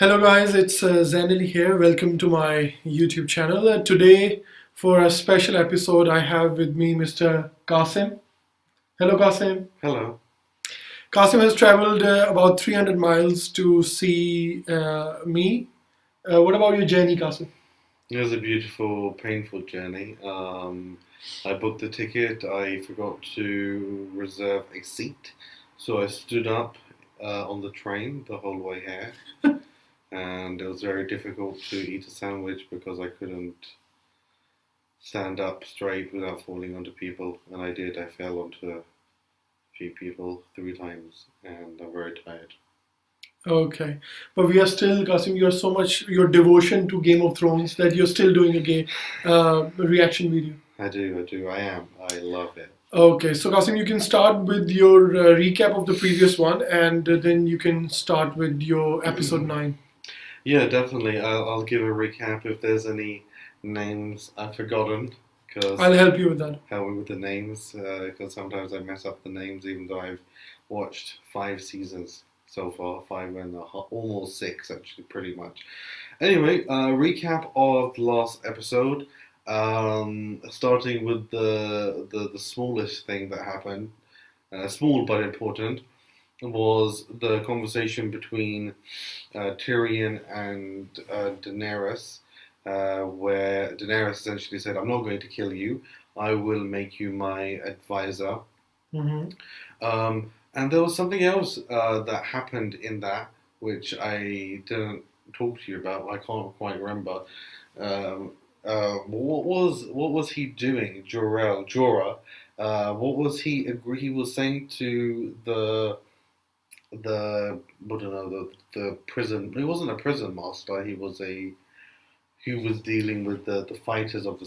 Hello guys, it's Zainali here. Welcome to my YouTube channel. Today, for a special episode, I have with me Mr. Qasim. Hello Qasim. Hello. Qasim has traveled about 300 miles to see me. What about your journey, Qasim? It was a beautiful, painful journey. I booked the ticket. I forgot to reserve a seat, so I stood up on the train the whole way here, and it was very difficult to eat a sandwich because I couldn't stand up straight without falling onto people, and I did. I fell onto a few people 3 times, and I'm very tired. Okay, but we are still, Qasim. You're so much your devotion to Game of Thrones that you're still doing a game reaction video. I am. I love it. Okay, so Qasim, you can start with your recap of the previous one, and then you can start with your episode 9. Yeah, definitely. I'll give a recap if there's any names I've forgotten, because I'll help you with that. help me with the names, because sometimes I mess up the names, even though I've watched 5 seasons so far, 5.5, almost 6 actually, pretty much. Anyway, recap of the last episode. Starting with the smallest thing that happened, small but important, was the conversation between Tyrion and Daenerys, where Daenerys essentially said, "I'm not going to kill you. I will make you my advisor." Mm-hmm. And there was something else that happened in that which I didn't talk to you about. I can't quite remember. Um, what was he doing, Jorah? What was he agree? He was saying to the I don't know the prison. He wasn't a prison master. He was dealing with the fighters of the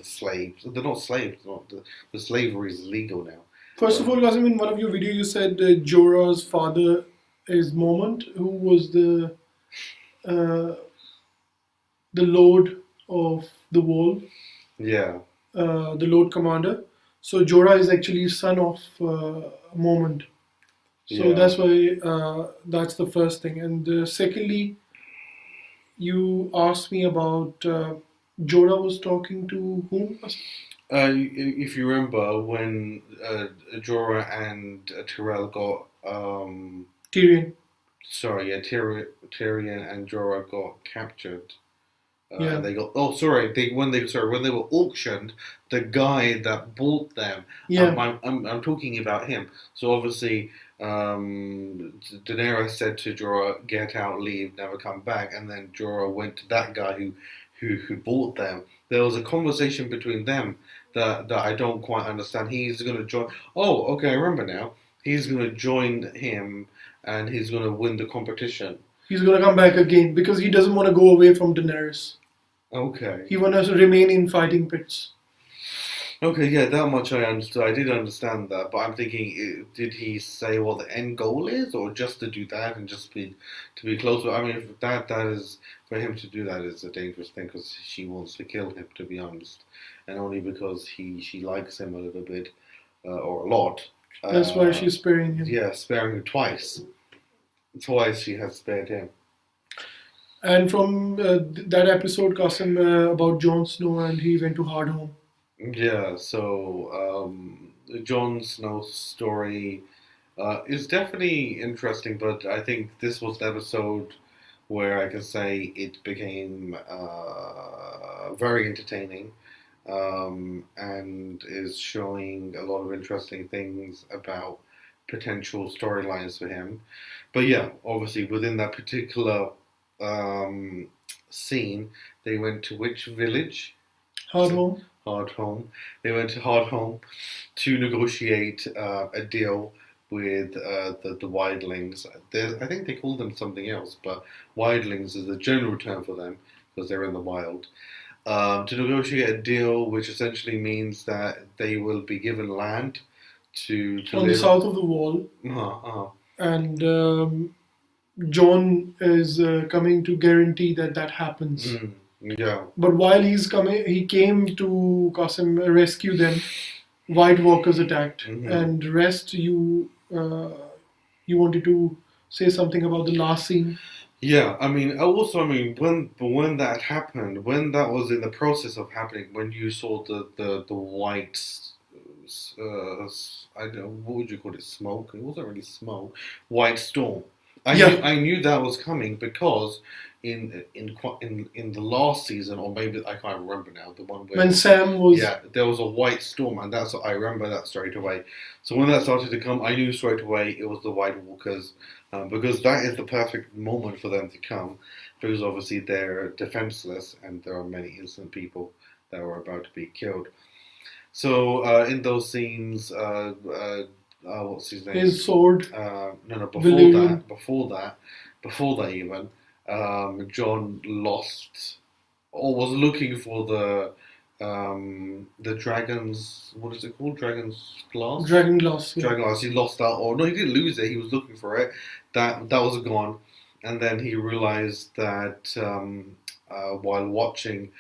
slaves. They're not slaves. Not the slavery is legal now. First of all, Qasim, in one of your videos, you said Jorah's father is Moment, who was uh, the Lord of the Wall, Yeah, the Lord Commander. So Jorah is actually son of Moment. So yeah. that's why that's the first thing. And secondly, you asked me about Jorah was talking to whom? If you remember when Jorah and Tyrell got Tyrion. sorry, yeah, Tyrion and Jorah got captured. Yeah. And they got sorry when they were auctioned, the guy that bought them. Yeah. I'm talking about him. So obviously, Daenerys said to Jorah, "Get out, leave, never come back." And then Jorah went to that guy who bought them. There was a conversation between them that I don't quite understand. He's going to join. Oh, okay, I remember now. He's going to join him, and he's going to win the competition. He's gonna come back again because he doesn't want to go away from Daenerys. Okay. He wants to remain in fighting pits. Okay, yeah, that much I understood. I did understand that, but I'm thinking, did he say what the end goal is, or just to do that and just be to be close? I mean, if that is for him to do that is a dangerous thing because she wants to kill him, to be honest, and only because she likes him a little bit or a lot. That's why she's sparing him. Yeah, sparing him twice. Twice she has spared him. And from that episode, Qasim, about Jon Snow, and he went to Hardhome. Yeah, so Jon Snow's story is definitely interesting, but I think this was the episode where I can say it became very entertaining and is showing a lot of interesting things about potential storylines for him. But yeah, obviously within that particular um, scene, they went to which village? Hardhome. Hardhome. They went to Hardhome to negotiate a deal with the wildlings. I think they call them something else, but wildlings is the general term for them because they're in the wild. To negotiate a deal which essentially means that they will be given land to on the live. south of the wall, and Jon is coming to guarantee that that happens. Yeah. But while he's coming, he came to Qasim rescue them. White Walkers attacked, and rest you wanted to say something about the last scene. Yeah, I mean, also, I mean, when that happened, when that was in the process of happening, when you saw the white, I don't know, what would you call it, smoke? It wasn't really smoke, white storm. Yeah, I knew that was coming because in the last season, or maybe I can't remember now, the one where when Sam was. yeah, there was a white storm, and that's I remember that straight away. So when that started to come, I knew straight away it was the White Walkers, because that is the perfect moment for them to come, because obviously they're defenseless and there are many innocent people that are about to be killed. So in those scenes, what's his name? His sword, No, no, Valerian. before that even, John lost or was looking for the dragon's, what is it called? Dragon's glass. Dragon Glass. Yeah. Dragon glass. He lost that, or no, he didn't lose it. He was looking for it. That was gone, and then he realized that while watching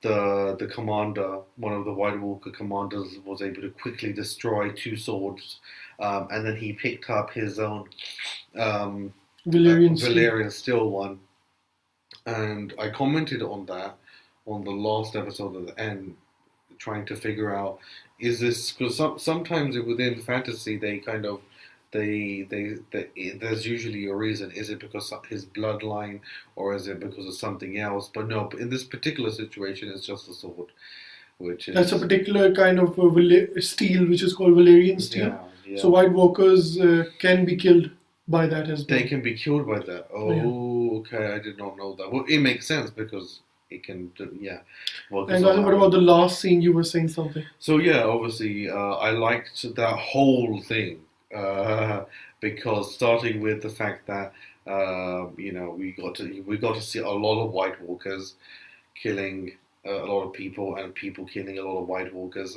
the commander, one of the White Walker commanders, was able to quickly destroy two swords, and then he picked up his own Valerian steel. Valerian steel one, and I commented on that on the last episode at the end, trying to figure out is this because sometimes within fantasy they kind of there's usually a reason. Is it because of his bloodline or is it because of something else? But no, in this particular situation, it's just a sword, which is That's a particular kind of steel which is called Valerian steel. yeah, yeah. So White Walkers can be killed by that as well. They can be killed by that. Oh, okay, I did not know that. Well, it makes sense because it can, yeah. Well, And Gautam, what about the last scene? You were saying something. So yeah, obviously, I liked that whole thing because starting with the fact that you know we got to see a lot of White Walkers killing a lot of people and people killing a lot of White Walkers,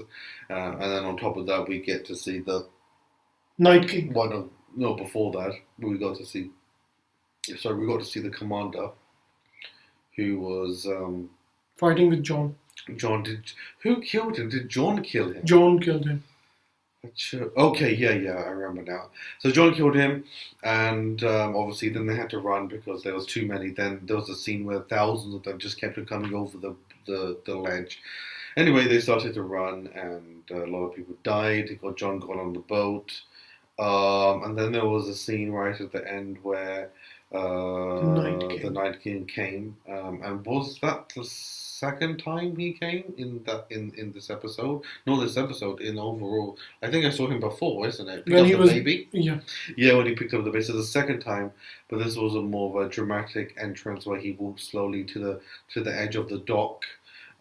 and then on top of that we get to see the Night King. one of no before that we got to see. Sorry, we got to see the commander who was Fighting with John. John. Who killed him? Did John kill him? John killed him. Okay, yeah, I remember now. So John killed him, and obviously then they had to run because there was too many. Then there was a scene where thousands of them just kept on coming over the ledge. Anyway, they started to run, and a lot of people died. John got on the boat, and then there was a scene right at the end where the Night King came, and was that the second time he came in this episode? Not this episode, in overall. I think I saw him before, isn't it? When he was baby. Yeah. Yeah, when he picked up the baby. So the second time, but this was a more of a dramatic entrance where he walked slowly to the edge of the dock,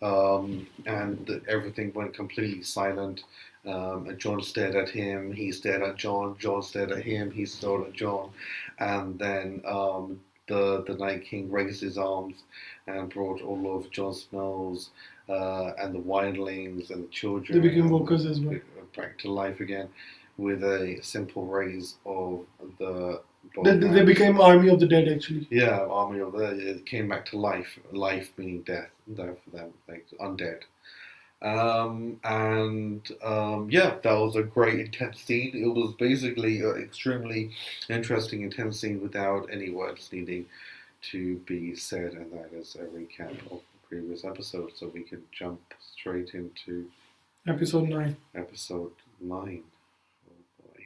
and everything went completely silent. And John stared at him, he stared at John, John stared at him, he stared at John, and then the Night King raised his arms and brought all of Jon Snow's and the wildlings and the children. They became walkers as well. Back to life again with a simple raise of the. They became Army of the Dead actually. Yeah, Army of the Dead. It came back to life. Life meaning death. Death for them, like undead. Yeah, that was a great intense scene. It was basically an extremely interesting intense scene without any words needing to be said, and that is a recap of the previous episode. So we can jump straight into Episode 9. Episode 9. Oh boy.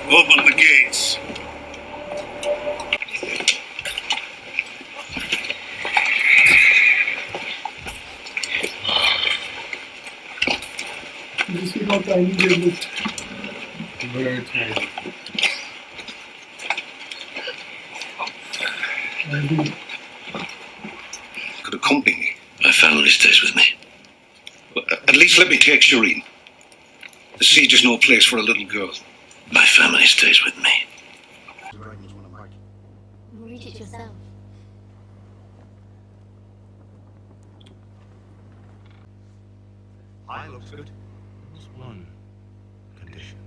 Open the gates. You see how tiny they looked. Very tiny. Could accompany me. My family stays with me. At least let me take Shireen. The siege is no place for a little girl. My family stays with me. Read it yourself. Hi, looks good. There's one condition.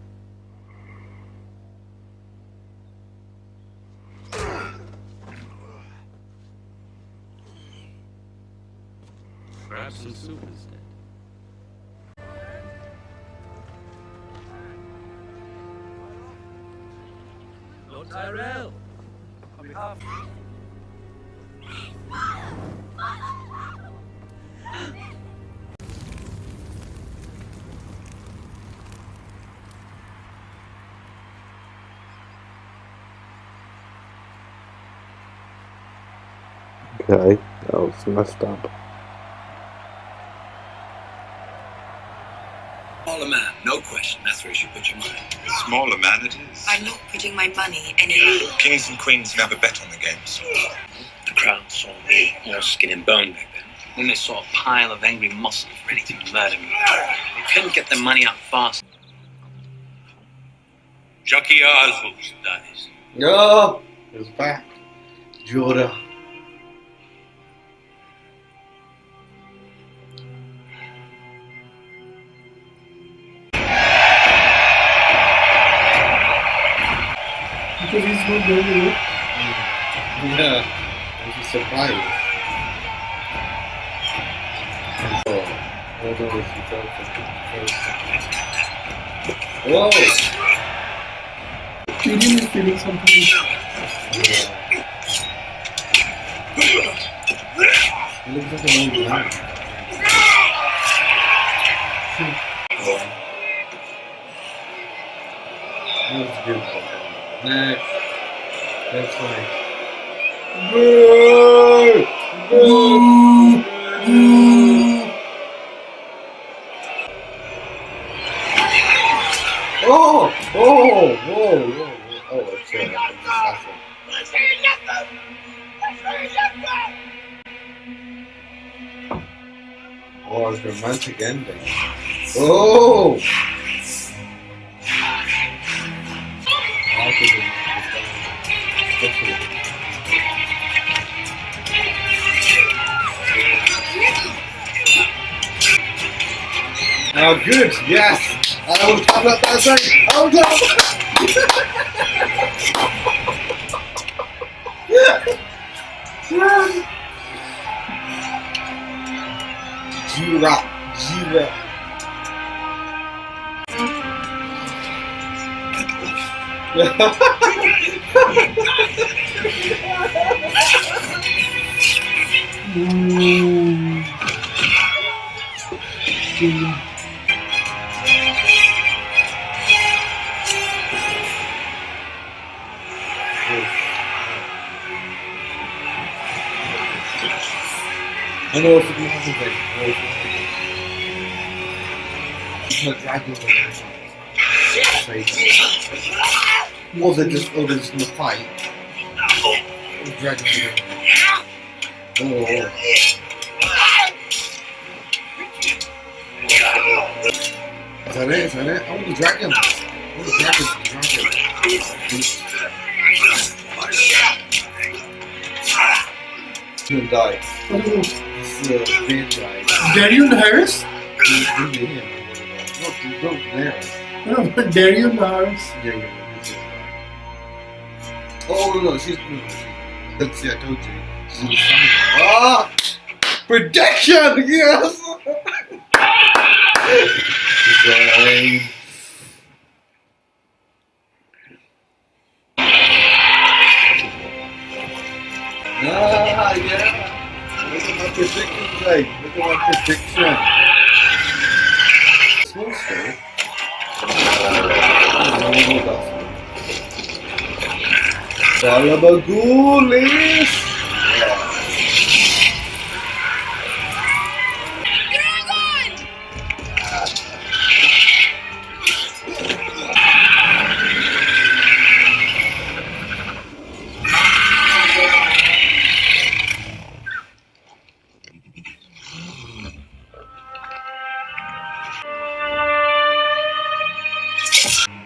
Perhaps some soup instead. Lord Tyrell, on behalf of... Okay, that was messed up. Smaller man, no question. That's where you should put your money. The smaller man it is. I'm not putting my money anywhere. Kings and queens never bet on the games. The crowd saw me, all skin and bone back then. Then they saw a pile of angry muscles ready to murder me. They couldn't get their money out fast. Jockey Oswald's dies. No! It was back. Jorah. Because he's not going away. Yeah, I was just surprised. And so, I don't know if she felt something. Whoa! Tyrion is feeling something. Yeah. He looks like an old man. That's good. Next fight. Boo! Boo! Boo! Oh! Oh! Whoa! Whoa! Oh, it's assassin. Oh, it's a romantic ending. Oh! Oh, good, yes! I will tap that thing! I will tap! Gira! I know if it happens like dragons or they're just gonna fight. Dragons are gonna... Is that it? Is that it? I want the dragon. I want the dragon. He's gonna die. This big guy. Darion Harris? No, Daenerys. No, but Darion Harris. Yeah. Oh no, she's... Let's see, I told you. She's in the summer. Ah! Prediction! Yes! Design. Ah, yeah! Look at my prediction, Jake. Look at my prediction. Small scale. Balabagoolis!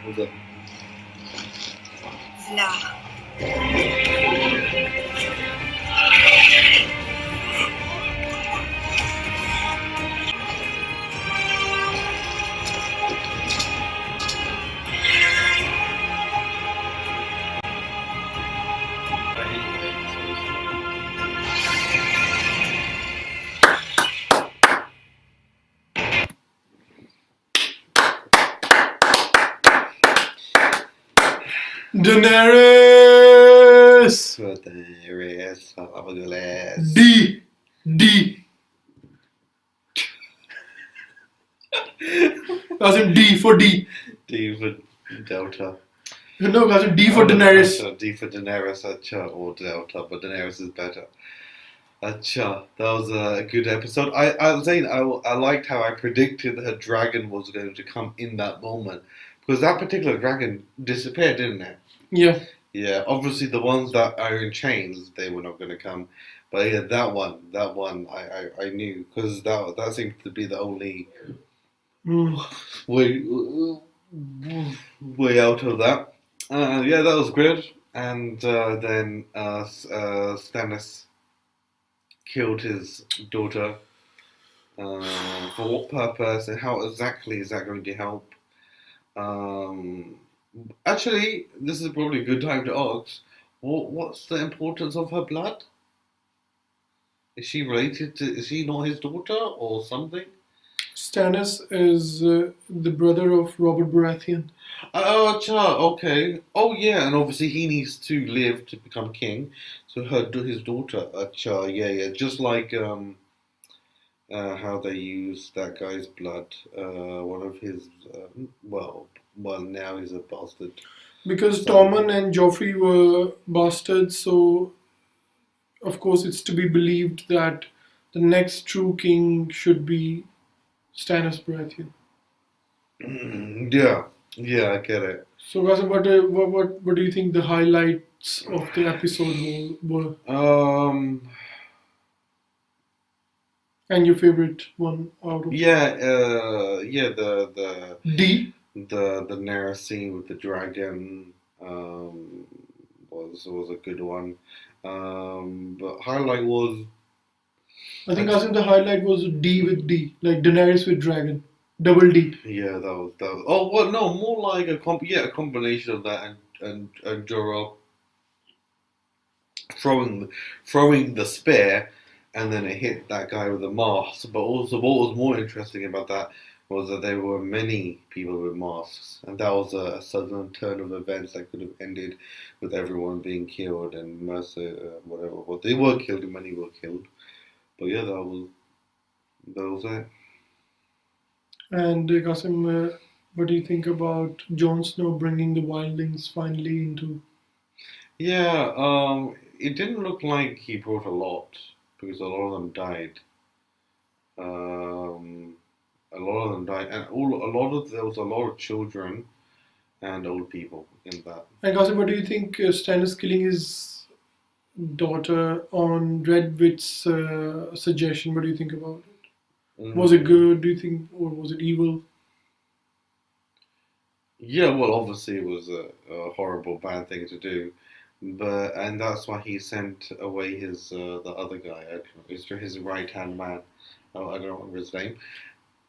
Hold up. Nah. I hate episodes. Daenerys! But there is a D. D. Qasim, D for D. D for Delta. No, Qasim, D for Daenerys. Acha, D for Daenerys, Acha, or Delta, but Daenerys is better. Acha, that was a good episode. I was saying I liked how I predicted that a dragon was going to come in that moment. Because that particular dragon disappeared, didn't it? Yeah. Yeah, obviously the ones that are in chains, they were not going to come. But yeah, that one, I knew. Because that seemed to be the only way out of that. Yeah, that was good. And then Stannis killed his daughter. For what purpose and how exactly is that going to help? Actually, this is probably a good time to ask. What's the importance of her blood? Is she related to? Is she not his daughter or something? Stannis is the brother of Robert Baratheon. Oh, cha, okay. Oh, yeah, and obviously he needs to live to become king. So his daughter, cha, yeah, just like how they use that guy's blood. One of his, well, now he's a bastard. Because So- Tommen and Joffrey were bastards, so of course it's to be believed that the next true king should be Stannis Baratheon. Yeah, I get it. So, Qasim, what do you think the highlights of the episode were? And your favorite one out of Yeah, the D? the Nara scene with the dragon was a good one. But highlight was I think Qasim, the highlight was D with D, like Daenerys with dragon, double D. yeah, that was oh well no, more like a combination of that and Jorah throwing the spear and then it hit that guy with the mask. But also what was more interesting about that was that there were many people with masks, and that was a sudden turn of events that could have ended with everyone being killed and Mercer, whatever. Well, they were killed and many were killed. But yeah, that was it. And Qasim, what do you think about Jon Snow bringing the wildlings finally into? Yeah, it didn't look like he brought a lot because a lot of them died. A lot of them died, and there was a lot of children and old people in that. And Qasim, what do you think Stannis killing his daughter on Redwit's suggestion? What do you think about it? Was it good, do you think, or was it evil? Yeah, well, obviously it was a horrible, bad thing to do, and that's why he sent away his the other guy, his right hand man. Oh, I don't remember his name.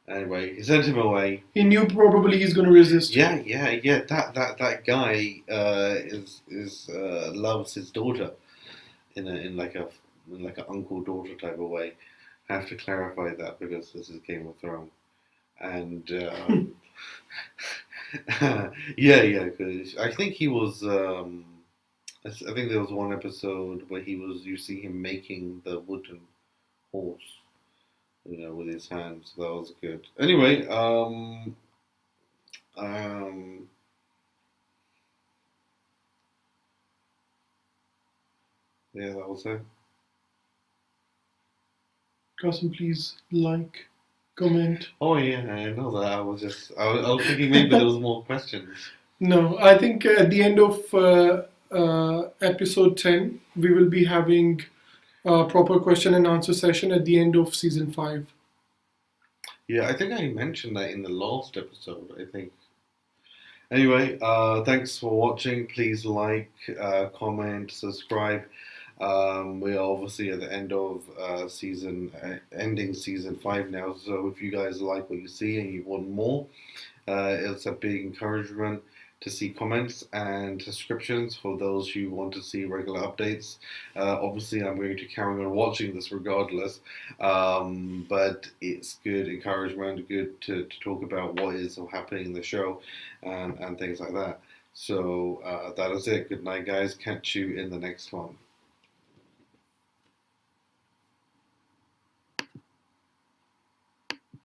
Anyway, he sent him away. He knew probably he's going to resist. Yeah. That guy is loves his daughter in like a uncle daughter type of way. I have to clarify that because this is Game of Thrones, and yeah. Because I think he was. I think there was one episode where you see him making the wooden horse, with his hands. That was good. Anyway, yeah, that was it. Qasim, please like, comment. Oh yeah, I know that. I was thinking maybe there was more questions. No, I think at the end of episode 10, we will be having a proper question and answer session at the end of season 5. Yeah, I think I mentioned that in the last episode. I think. Anyway, thanks for watching. Please like, comment, subscribe. We are obviously at the end of ending season 5 now. So if you guys like what you see and you want more, it's a big encouragement to see comments and subscriptions for those who want to see regular updates. Obviously, I'm going to carry on watching this regardless, but it's good encouragement, good to talk about what is happening in the show and things like that. So that is it. Good night, guys. Catch you in the next one.